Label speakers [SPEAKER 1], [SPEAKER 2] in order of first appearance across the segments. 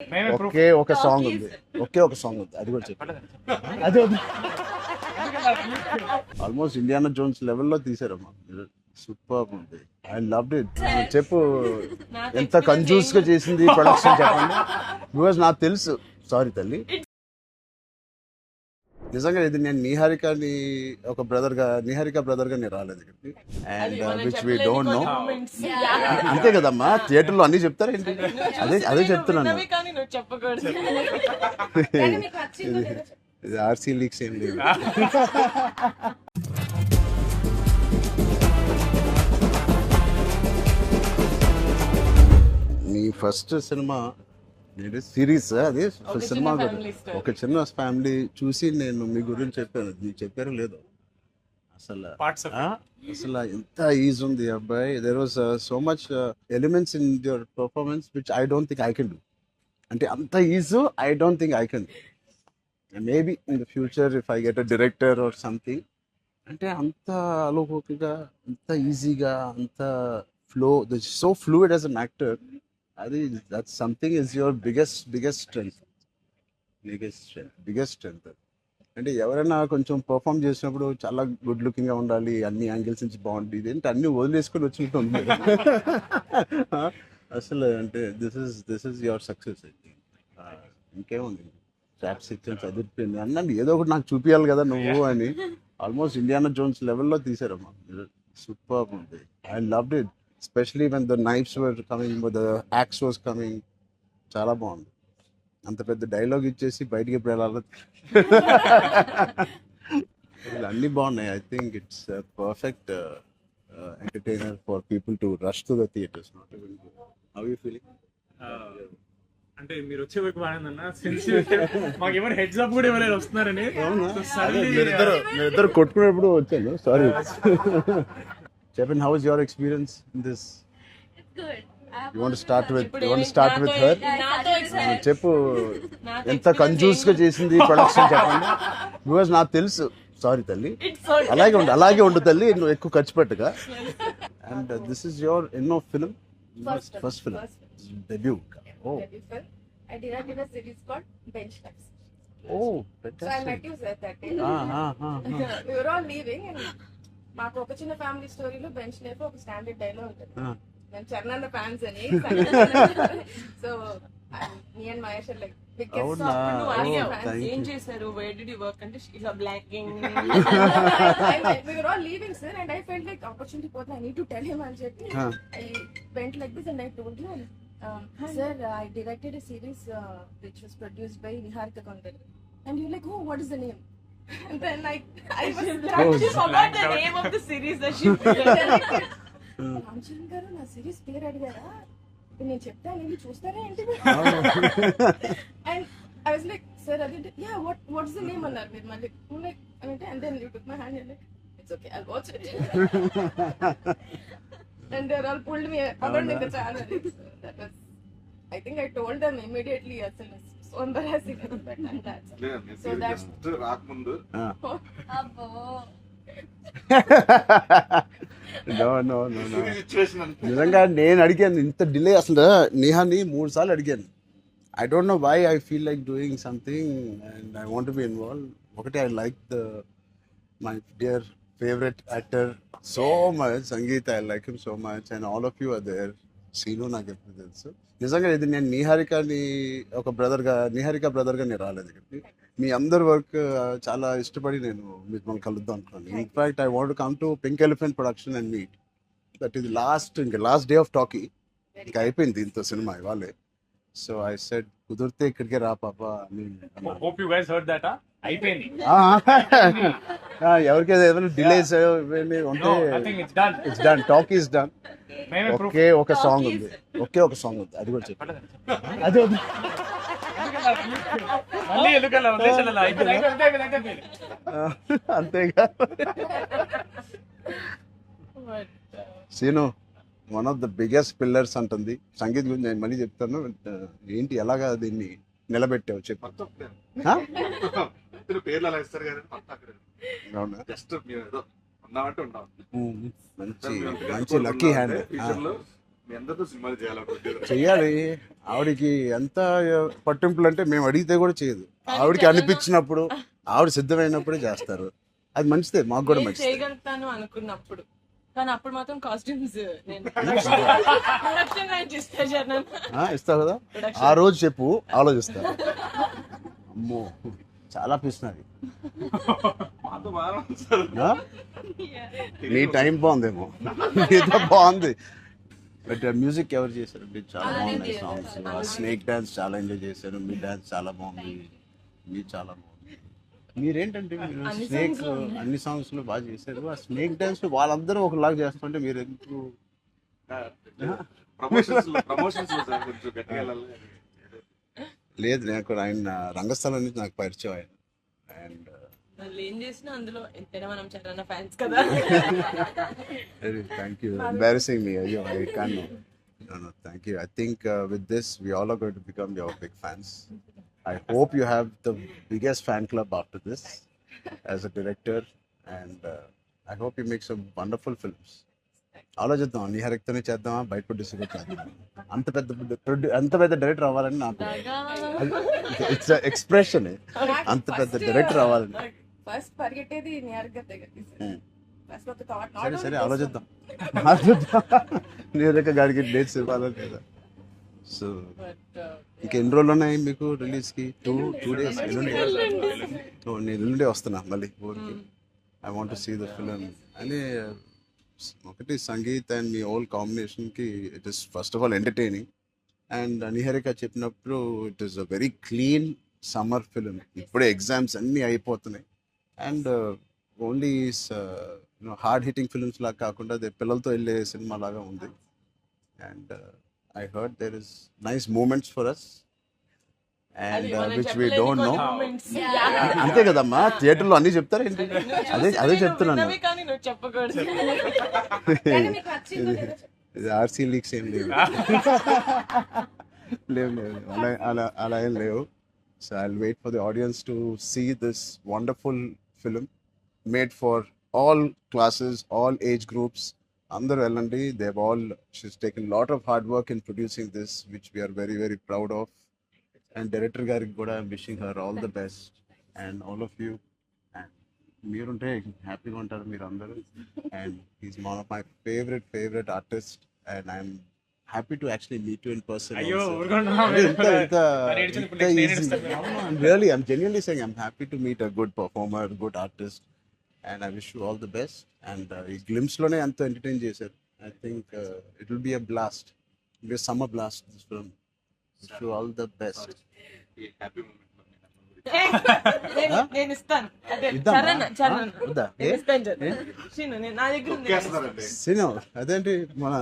[SPEAKER 1] ఒకే ఒక సాంగ్ ఉంది, ఒకే ఒక సాంగ్ ఉంది, అది కూడా చెప్పండి. అదే ఆల్మోస్ట్ ఇండియానా జోన్స్ లెవెల్లో తీసారమ్మా, సూపర్ ఉంది. I loved it. చెప్పు ఎంత కంజూస్ గా చేసింది ప్రొడక్షన్ చెప్పండి. బికాజ్ నాకు తెలుసు, సారీ తల్లి, నిజంగా ఇది నేను నిహారికని ఒక నిహారిక బ్రదర్ గా నేను రాలేదు ఇక్కడికి. And which we don't know. అంతే కదమ్మా, థియేటర్ లో అన్ని చెప్తారు ఏంటి, అదే చెప్తున్నాను. ఇది ఆర్సీ లీక్స్ ఏం లేదు. నీ ఫస్ట్ సినిమా సిరీస్, అది సినిమా కూడా ఒక చిన్న ఫ్యామిలీ చూసి నేను మీ గురించి చెప్పాను, మీరు చెప్పారో లేదో. అసలు ఎంత ఈజీ ఉంది అబ్బాయి. There was so much elements in your performance which I don't think I can do. అంటే అంత easy I don't think I can. Maybe in the future if I get a director or something, అంటే అంత అలోకిగా, అంత ఈజీగా, అంత flow, so fluid as an actor. అది that something is your biggest strength. అంటే ఎవరైనా కొంచెం పర్ఫామ్ చేసినప్పుడు చాలా గుడ్ లుకింగ్ గా ఉండాలి, అన్ని యాంగిల్స్ నుంచి బాగుంటుంది, ఇదేంటి అన్ని వదిలేసుకొని వచ్చినట్టు ఉంది. అసలు అంటే దిస్ ఇస్ యువర్ సక్సెస్. ఇంకేముంది, ట్రాప్ సెక్షన్ చదివిపోయింది అన్నాను, ఏదో ఒకటి నాకు చూపించాలి కదా నువ్వు అని. ఆల్మోస్ట్ ఇండియానా జోన్స్ లెవెల్లో తీసారమ్మా, సూపర్ ఉంది. I loved it, especially when the knives were coming, when the axe was coming. చాలా బాగుంది. అంత పెద్ద డైలాగ్ ఇచ్చేసి బయటికి ఎప్పుడు వెళ్ళాలి. అన్నీ బాగున్నాయి. I think it's perfect entertainer for people to rush to the theatres. How you feeling?
[SPEAKER 2] అంటే మీరు వచ్చే వరకు బాగుందన్న, మాకు ఎవరు హెడ్స్ అప్ కూడా ఎవరైనా వస్తున్నారని.
[SPEAKER 1] మీరిద్దరు కొట్టుకునేప్పుడు వచ్చాను, sorry. Chepin, how is your experience in this?
[SPEAKER 3] It's good.
[SPEAKER 1] You want to start with her? చెప్పు ఎంత కంజూస్ గా చేసింది ప్రొడక్షన్ చెప్పండి. బికాజ్ నాకు తెలుసు, సారీ తల్లి, అలాగే ఉండు తల్లి, నువ్వు ఎక్కువ ఖర్చు పెట్టగా. అండ్ దిస్ ఇస్ యువర్ ఎన్నో film? First film, debut.
[SPEAKER 3] Oh, I directed a series called Bench Lives.
[SPEAKER 1] Oh,
[SPEAKER 3] fantastic. So I met you that day. We were all leaving and మాకు ఒక చిన్న ఫ్యామిలీ స్టోరీలో బెంచ్ లైఫ్ ఒక standard dialogue ఉంటుంది. నేను Charan fans అని, so me and Mahesh like biggest fans.
[SPEAKER 4] ఏం చేశారు, వేర్ డిడ్ యు వర్క్ అంటే she is blocking.
[SPEAKER 3] We were all leaving sir and I felt like opportunity పోతే I need to tell him అని చెప్పి I went like this and I told you, sir, I directed a series which was produced by Niharika Kondal. And you're like, oh, what is the name? And then I was
[SPEAKER 4] she forgot the name of the series that she directed.
[SPEAKER 3] Ramcharan గారు నా series పేరు అడిగారా, నేను చెప్తాను వెళ్ళి చూస్తారా ఏంటి? And I was like, sir అది యా వాట్స్ ద నేమ్ అన్నారు మీరు మళ్ళీ. Like and then you took my hand and like it's okay I'll watch it. And they are all pulled me around in the channel. That was, I think I told them immediately అసలు so embarrassing. So that's
[SPEAKER 5] రాకముందు
[SPEAKER 1] no నిజంగా నేను అడిగాను ఇంత delay. అసలు నేహాని 3 సార్లు అడిగాను. I don't know why I feel like doing something and I want be involve. ఒకటి, I like my dear favourite actor so much, Sangeet, I like him so much and all of you are there. Seenu నాకు ఎప్పుడు తెలుసు. నిజంగా ఇది నేను నిహారిక బ్రదర్గా నేను రాలేదు ఇక్కడికి. మీ అందరి వర్క్ చాలా ఇష్టపడి నేను మిమ్మల్ని కలుద్దాం అనుకున్నాను. In fact I want come to pink elephant production and meet. That is last day of talkie. ఇంకా అయిపోయింది దీంతో సినిమా ఇవాళే. సో ఐ సెడ్ కుదిరితే ఇక్కడికే రా పాప అని.
[SPEAKER 2] Hope you guys heard that. అయిపోయింది.
[SPEAKER 1] ఎవరికైనా ఏదైనా డిలేస్ ఉంటే it's done, talk is done. ఒకే ఒక సాంగ్ ఉంది, అది కూడా చెప్పండి. అదే అంతేగా. Seenu one of the biggest pillars అంటుంది. సంగీత్ గురించి నేను మళ్ళీ చెప్తాను. ఏంటి ఎలాగా దీన్ని నిలబెట్టావు చెప్పు.
[SPEAKER 5] పేర్లు అలా ఇస్తారు కానీ
[SPEAKER 1] అవునా,
[SPEAKER 5] జస్ట్ మీరు ఏదో ఉన్నామంటే ఉన్నాం.
[SPEAKER 1] మంచి లక్కీ హ్యాండ్.
[SPEAKER 5] మీ అందరితో సినిమాలు చేయాలనుకుంటున్నారు.
[SPEAKER 1] చెయ్యాలి. ఆవిడకి ఎంత పట్టింపులు అంటే మేము అడిగితే కూడా చేయదు. ఆవిడకి అనిపించినప్పుడు ఆవిడ సిద్ధమైనప్పుడే చేస్తారు. అది మంచిదే, మాకు కూడా
[SPEAKER 4] నేను
[SPEAKER 1] మంచిదే.
[SPEAKER 4] చేయగలుగుతాను అనుకున్నప్పుడు, కానీ అప్పుడు మాత్రం కాస్ట్యూమ్స్ నేను ప్రొడక్షన్ లైన్ చేస్తాను.
[SPEAKER 1] ఇస్తావు కదా, ఆ రోజు చెప్పు, ఆలోచిస్తా. అమ్మో చాలా పిస్తున్నది.
[SPEAKER 5] మాతో బాగా ఉంది సార్.
[SPEAKER 1] నీ టైం బాగుందేమో, నీతో బాగుంది. బట్ మ్యూజిక్ ఎవరు చేశారు? చాలా బాగున్నాయి సాంగ్స్. స్నేక్ డాన్స్ చాలా ఎంజాయ్ చేశారు. మీ డాన్స్ చాలా బాగుంది. మీ చాలా బాగుంది. మీరేంటంటే మీరు స్నేక్ అన్ని సాంగ్స్ లో బాగా చేశారు. ఆ స్నేక్ డాన్స్ వాళ్ళందరూ ఒకలాగా చేస్తుంటే మీరు ఎందుకు?
[SPEAKER 5] ప్రమోషన్స్ లో సార్ కొంచెం గట్టిగా వెళ్ళాలి.
[SPEAKER 1] లేదు, నాకు ఆయన రంగస్థలం నుంచి నాకు పరిచయం ఆయన. అండ్
[SPEAKER 4] వాళ్ళు ఏం చేసినా అందులో ఎంతైనా మనం చరణ్ ఫ్యాన్స్ కదా.
[SPEAKER 1] thank you. Embarrassing me. Ayyo, I can't know. No, thank you. I think with this, we all are going to become your big fans. I hope you have the biggest fan club after this as a director, and I hope you make some wonderful films. ఆలోచిద్దాం, నీ హరిక్తోనే చేద్దామా, బయట producer చేద్దాం. అంత పెద్ద director అవ్వాలని నాకు it's expression. అంత పెద్ద డైరెక్టర్ అవ్వాలని
[SPEAKER 3] ఫస్ట్ పరిగెట్టేది నియర్గా ఫస్ట్ ఒక థాట్.
[SPEAKER 1] సరే ఆలోచిద్దాం. నీరక గారికి డేట్స్ ఇవ్వాలి కదా. సో ఇంకెన్ని రోజులు ఉన్నాయి మీకు రిలీజ్ కి? Two days. నేను ఎల్లుండే వస్తున్నా మళ్ళీ ఊరికి. I want to see the film అని. ఒకటి సంగీత్ అండ్ మీ ఓల్ కాంబినేషన్ కి it is first of all entertaining. And Niharika చెప్పినప్పుడు it is a very clean summer film. ఇప్పుడే ఎగ్జామ్స్ అన్నీ అయిపోతున్నాయి. And only hard hitting films లాగా కాకుండా అదే పిల్లలతో వెళ్ళే సినిమా లాగా ఉంది. And I heard there is nice moments for us and which we don't know. అంతే కదమ్మా, థియేటర్లో అన్ని చెప్తారు ఏంటి? అదే చెప్తున్నాను.
[SPEAKER 4] కానీ నువ్వు చెప్పకూడదు.
[SPEAKER 1] ఇది ఆర్సీ లీక్స్ ఏం లేవు. లేవు అలా ఏం లేవు. So I'll wait for the audience to see this wonderful film made for all classes, all age groups. Andaru Ellandi, she's taken a lot of hard work in producing this, which we are very, very proud of. And director gariki kuda I'm wishing her all the best, and all of you. And meerunte happy ga untaru meer andaru. And he's one of my favorite artists, and I'm happy to actually meet you in person.
[SPEAKER 2] అయ్యో
[SPEAKER 1] also.
[SPEAKER 2] ఊరుకుంటున్నా.
[SPEAKER 1] I'm genuinely saying I'm happy to meet a good performer, good artist, and I wish you all the best. And ఈ glimpse లోనే అంత entertain చేశారు. I think it will be a blast. It will be a summer blast, this film. Wish you all the best.
[SPEAKER 5] Happy moment.
[SPEAKER 4] నేను ఇస్తాను. అదే
[SPEAKER 1] ఇద్దామా?
[SPEAKER 4] చరణ్
[SPEAKER 1] వద్దా?
[SPEAKER 4] నేను ఇస్తాను చరణ్. శ్రీను, నా దగ్గర ఉంది.
[SPEAKER 5] తొక్కేస్తున్నారండి.
[SPEAKER 1] సినిమా అదేంటి మన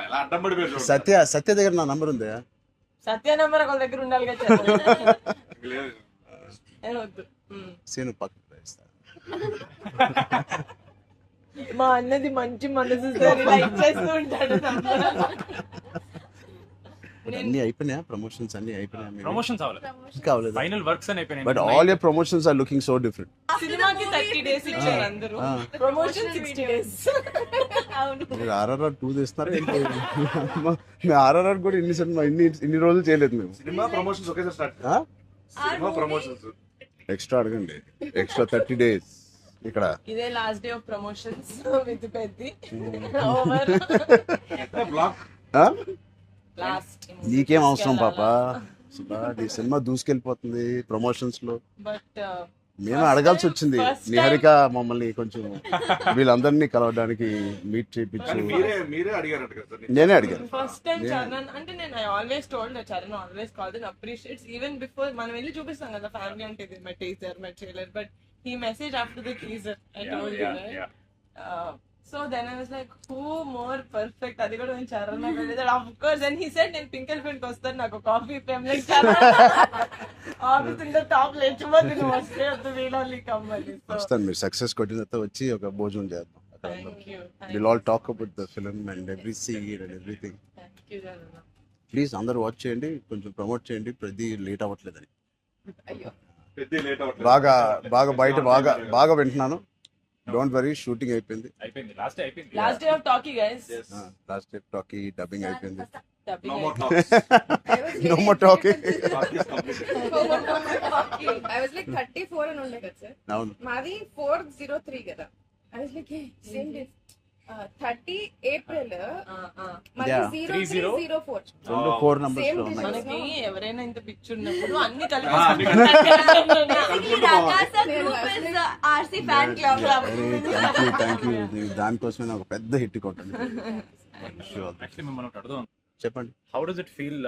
[SPEAKER 5] ఎలా అడ్డం పడిపోయారు చూడండి.
[SPEAKER 1] సత్య దగ్గర నా నంబర్ ఉందా?
[SPEAKER 4] సత్య నెంబర్ ఒకళ్ళ దగ్గర ఉండాలి కదా చరణ్.
[SPEAKER 5] లేదు.
[SPEAKER 4] నేను వద్దు.
[SPEAKER 1] సీను పక్కన ఇస్తా.
[SPEAKER 4] మా అన్నది మంచి మనసు సార్, లైక్ చేస్తూ ఉంటాడు.
[SPEAKER 1] But అన్ని అయిపోయినాయా? ప్రమోషన్స్ అన్ని అయిపోయినాయా?
[SPEAKER 2] ప్రమోషన్స్ అవ్వలేదు,
[SPEAKER 1] ఇంకా అవ్వలేదు.
[SPEAKER 2] ఫైనల్ వర్క్స్ అని అయిపోయినాయి.
[SPEAKER 1] But all your promotions are looking so different.
[SPEAKER 4] సినిమాకి 30 days ఇచ్చారు అందరూ, ప్రమోషన్ 60 days. అవును.
[SPEAKER 1] మీరు RRR 2 తీస్తున్నారు ఏంటి? మేము RRR కూడా ఇన్ని రోజులు చేయలేదు మేము.
[SPEAKER 5] సినిమా ప్రమోషన్స్ ఒకేసారి స్టార్ట్. సినిమా ప్రమోషన్స్
[SPEAKER 1] ఎక్స్ట్రా అడగండి, ఎక్స్ట్రా 30 days ఇక్కడ.
[SPEAKER 4] ఇదే last day of promotions with Peddi over.
[SPEAKER 5] Block.
[SPEAKER 4] Last
[SPEAKER 1] నీకేం అవసరం పాప, ఈ సినిమా దూసుకెళ్ళిపోతుంది ప్రమోషన్స్ లో.
[SPEAKER 4] బట్
[SPEAKER 1] మేము అడగాల్సి వచ్చింది. నిహారిక మమ్మల్ని కొంచెం వీళ్ళందరినీ కలవడానికి మీట్ చేయించు.
[SPEAKER 5] మీరే అడిగారంట కదా సార్.
[SPEAKER 1] నేనే అడిగాను.
[SPEAKER 4] ఫస్ట్ టైం చరణ్ అంటే నేను I always told Charan always calls and appreciates even before మనం వెళ్ళి చూపిస్తాం కదా ఫ్యామిలీ అంటే ఇది my teaser my trailer, but he messaged after the teaser. I told you, right? So then I was like, who more perfect? అది కూడా నేను చరణ్ వెళ్ళేది. Of course, and he said నేను పింక్ ఎలిఫెంట్ కి వస్తాను, నాకు coffee fame like Charan office in the top లేచిపోతే నువ్వు వస్తే వద్దు, వీల్ ఓన్లీ కమ్ అని.
[SPEAKER 1] వస్తాను, మీరు సక్సెస్ కొట్టిన తర్వాత వచ్చి ఒక భోజనం చేద్దాం.
[SPEAKER 4] Thank you.
[SPEAKER 1] We'll all talk about the film and every scene and everything.
[SPEAKER 4] Thank you Charan.
[SPEAKER 1] Please అందరూ వాచ్ చేయండి, కొంచెం ప్రమోట్ చేయండి. ప్రతి లేట్ అవ్వట్లేదని
[SPEAKER 3] అయ్యో
[SPEAKER 5] పెద్ద లేట్ అవుతుంది.
[SPEAKER 1] బాగా బయట బాగా వింటున్నాను. డోంట్ వరీ షూటింగ్ అయిపోయింది.
[SPEAKER 2] అయిపోయింది, లాస్ట్ అయిపోయింది.
[SPEAKER 4] Last day of talkie, guys.
[SPEAKER 1] Last time talkie dubbing అయిపోయింది.
[SPEAKER 4] Dubbing
[SPEAKER 5] No more
[SPEAKER 4] అయిపోయింది.
[SPEAKER 5] talks.
[SPEAKER 3] I was
[SPEAKER 1] No
[SPEAKER 3] very
[SPEAKER 1] more talking.
[SPEAKER 3] excited,
[SPEAKER 5] Talk is completed.
[SPEAKER 3] sir. I was like 34 అని ఉండే కదా sir.
[SPEAKER 1] అవును.
[SPEAKER 3] మాది 403 కదా. I was like same day. 30 April మళ్ళీ
[SPEAKER 1] Yeah.
[SPEAKER 3] 0304
[SPEAKER 1] రెండు 4 numbers
[SPEAKER 3] Same
[SPEAKER 1] లో ఉన్నాయి.
[SPEAKER 4] మనకి ఎవరైనా ఇంత పిచ్చి ఉన్నప్పుడు అన్ని
[SPEAKER 5] అన్ని
[SPEAKER 4] RC fan club.
[SPEAKER 1] Thank you. దానికోసమే నాకు పెద్ద హిట్ కొట్టండి. Sure.
[SPEAKER 2] యాక్చువల్లీ మిమ్మల్ని ఒకటి అడుగుదాం.
[SPEAKER 1] చెప్పండి.
[SPEAKER 2] How does it feel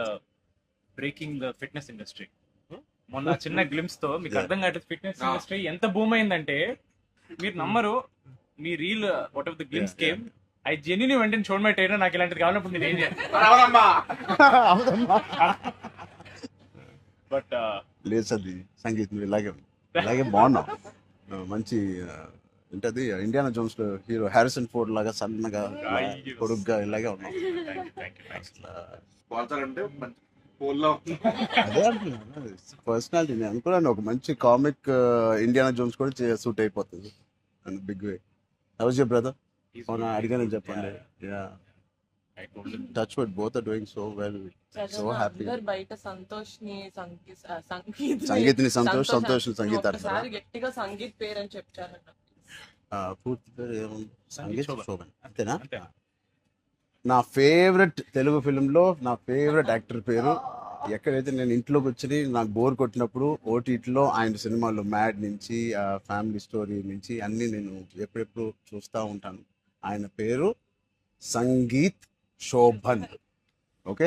[SPEAKER 2] breaking the fitness industry? మొన్న చిన్న గ్లిమ్స్ తో మీకు అర్థం కావట్లేదు ఫిట్నెస్ ఇండస్ట్రీ ఎంత బూమ్ అయిందంటే మీరు నమ్మరు. మీ reel what of the glimpse came I genuinely వెంటనే చూడ మై ట్రైనర్ నాకు ఇలాంటిది కావాలన్నప్పుడు నేను ఏం చేయాలి? బట్
[SPEAKER 1] లేదు సార్, సంగీత్ నువ్వు ఇలాగే బాగున్నావు. మంచి ఏంటది ఇండియానా జోన్స్ లో హీరో హ్యారిసన్ ఫోర్డ్ లాగా సన్నగా పొడుగ్గా ఇలాగే ఉన్నావు.
[SPEAKER 5] స్పాన్సర్ అంటే మంచి పోల్లో
[SPEAKER 1] అదే అంటున్నాను, పర్సనాలిటీ. నేను అనుకున్నాను ఒక మంచి కామిక్ ఇండియానా జోన్స్ కూడా సూట్ అయిపోతుంది big way. How's your brother? అవునా, అడిగానని చెప్పండి. Touch wood, both are doing so well. So happy.
[SPEAKER 4] బయట సంతోష్ ని
[SPEAKER 1] సంగీత్ని సంతోష్ని సంగీత్ అంటారా?
[SPEAKER 4] ఒకసారి గట్టిగా సంగీత్ పేరు అని చెప్తారట.
[SPEAKER 1] పూర్తి పేరు ఏముంది? సంగీత్
[SPEAKER 2] శోభన్.
[SPEAKER 1] శోభన్, అంతేనా?
[SPEAKER 2] అంతే.
[SPEAKER 1] నా ఫేవరెట్ తెలుగు ఫిల్మ్లో నా ఫేవరెట్ యాక్టర్ పేరు. ఎక్కడైతే నేను ఇంట్లోకి వచ్చి నాకు బోర్ కొట్టినప్పుడు ఓటీటీలో ఆయన సినిమాలు మ్యాడ్ నుంచి ఫ్యామిలీ స్టోరీ నుంచి అన్నీ నేను ఎప్పుడెప్పుడు చూస్తూ ఉంటాను. ఆయన పేరు Sangeeth Shobhan. Okay,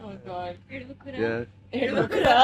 [SPEAKER 4] Oh God.
[SPEAKER 1] Yeah.
[SPEAKER 4] ఎడుకురా.